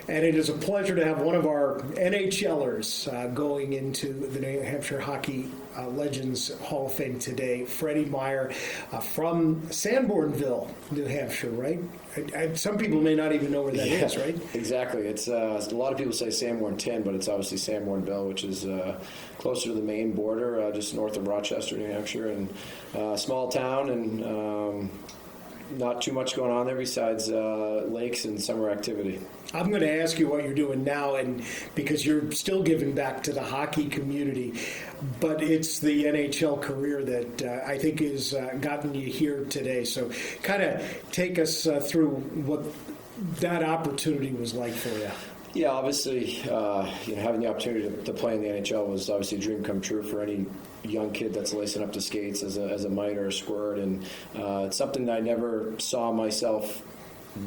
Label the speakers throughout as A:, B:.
A: And it is a pleasure to have one of our NHLers going into the New Hampshire Hockey Legends Hall of Fame today, Freddy Meyer from Sanbornville, New Hampshire, right? Some people may not even know where that is, right?
B: Exactly. It's a lot of people say Sanborn 10, but it's obviously Sanbornville, which is closer to the Maine border, just north of Rochester, New Hampshire, and small town, and not too much going on there besides lakes and summer activity.
A: I'm going to ask you what you're doing now, and because you're still giving back to the hockey community, but it's the NHL career that I think has gotten you here today. So kind of take us through what that opportunity was like for you.
B: Yeah, obviously, having the opportunity to play in the NHL was obviously a dream come true for any young kid that's lacing up the skates as a mite or a squirt, and it's something that I never saw myself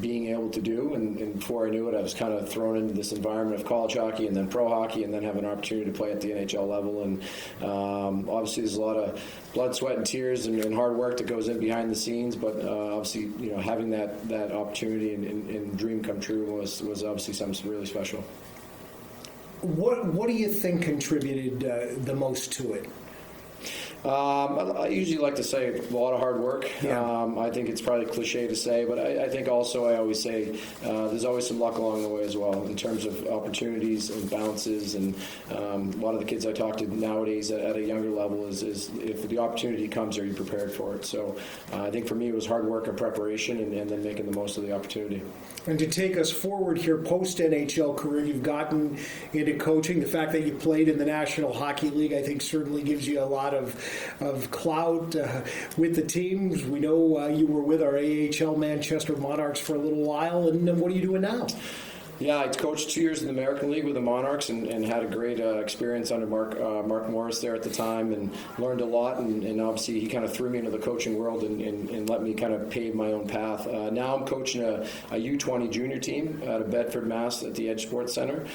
B: being able to do, and before I knew it, I was kind of thrown into this environment of college hockey and then pro hockey, and then have an opportunity to play at the NHL level. And obviously, there's a lot of blood, sweat, and tears and hard work that goes in behind the scenes. But obviously, having that opportunity and dream come true was obviously something really special.
A: What do you think contributed the most to it?
B: I usually like to say a lot of hard work.
A: Yeah.
B: I think it's probably cliche to say, but I think also I always say there's always some luck along the way as well in terms of opportunities and bounces. And a lot of the kids I talk to nowadays at a younger level is if the opportunity comes, are you prepared for it? So I think for me it was hard work and preparation, and then making the most of the opportunity.
A: And to take us forward here, post-NHL career, you've gotten into coaching. The fact that you played in the National Hockey League, I think, certainly gives you a lot of clout with the teams. We know you were with our AHL Manchester Monarchs for a little while, and what are you doing now?
B: Yeah, I coached 2 years in the American League with the Monarchs and had a great experience under Mark Morris there at the time, and learned a lot. And obviously, he kind of threw me into the coaching world and let me kind of pave my own path. Now I'm coaching a U20 junior team out of Bedford, Mass. At the Edge Sports Center.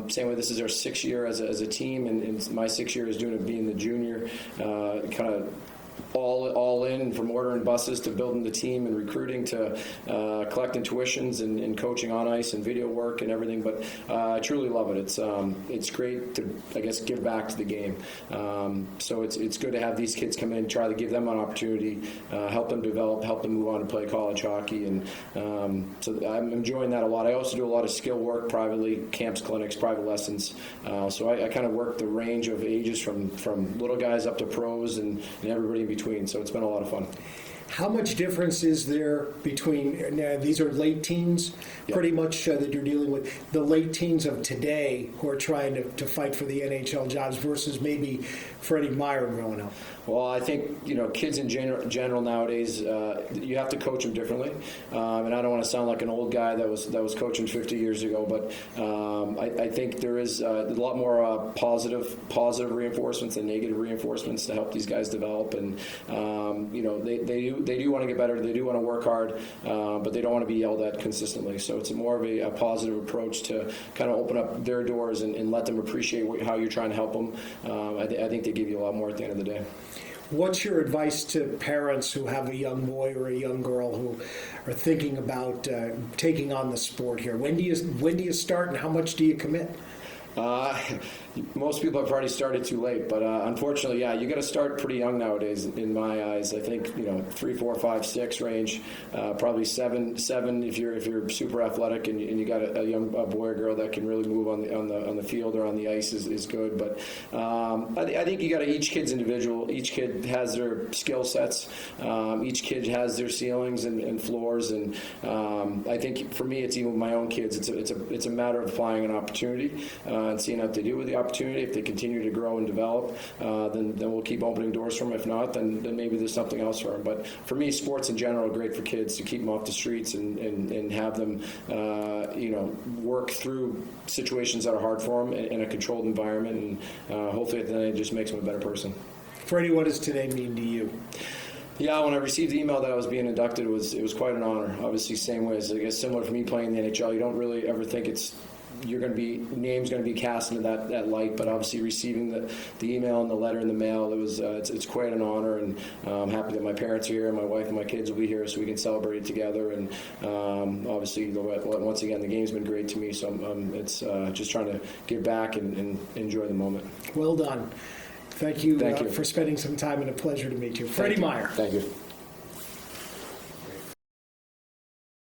B: Same way, this is our 6th year as a team, and my 6th year is being the junior, kind of all in, from ordering buses to building the team and recruiting to collecting tuitions and coaching on ice and video work and everything. But I truly love it. It's great to, I guess, give back to the game. So it's good to have these kids come in, try to give them an opportunity, help them develop, help them move on to play college hockey. And so I'm enjoying that a lot. I also do a lot of skill work privately, camps, clinics, private lessons. So I kind of work the range of ages from little guys up to pros and everybody in between. So it's been a lot of fun.
A: How much difference is there between, these are late teens,
B: Yep.
A: pretty much that you're dealing with, the late teens of today who are trying to fight for the NHL jobs versus maybe Freddy Meyer growing up?
B: Well, I think, kids in general nowadays, you have to coach them differently. And I don't want to sound like an old guy that was coaching 50 years ago, but I think there is a lot more positive reinforcements than negative reinforcements to help these guys develop. And they do want to get better. They do want to work hard, but they don't want to be yelled at consistently. So it's more of a positive approach to kind of open up their doors and let them appreciate how you're trying to help them. I think they give you a lot more at the end of the day.
A: What's your advice to parents who have a young boy or a young girl who are thinking about taking on the sport here? When do you start, and how much do you commit?
B: Most people have already started too late, but unfortunately, yeah, you got to start pretty young nowadays. In my eyes, I think 3, 4, 5, 6 range, probably seven if you're super athletic and you got a young boy or girl that can really move on the field or on the ice is good. But I think you got to, each kid's individual. Each kid has their skill sets. Each kid has their ceilings and floors, and I think for me, it's even with my own kids. It's a matter of applying an opportunity and seeing what they do with the opportunity. If they continue to grow and develop, then we'll keep opening doors for them. If not, then maybe there's something else for them. But for me, sports in general are great for kids, to keep them off the streets and have them work through situations that are hard for them in a controlled environment, and hopefully at the end it just makes them a better person.
A: Freddie, what does today mean to you?
B: Yeah, when I received the email that I was being inducted, it was quite an honor. Obviously, same way as, I guess, similar to me playing in the NHL. You don't really ever think it's name's going to be cast into that light, but obviously receiving the email and the letter in the mail, it's quite an honor, and I'm happy that my parents are here, and my wife and my kids will be here, so we can celebrate it together. And obviously, once again, the game's been great to me, so it's just trying to give back and enjoy the moment.
A: Well done. Thank you,
B: Thank you
A: for spending some time, and a pleasure to meet you. Freddie Meyer.
B: Thank you.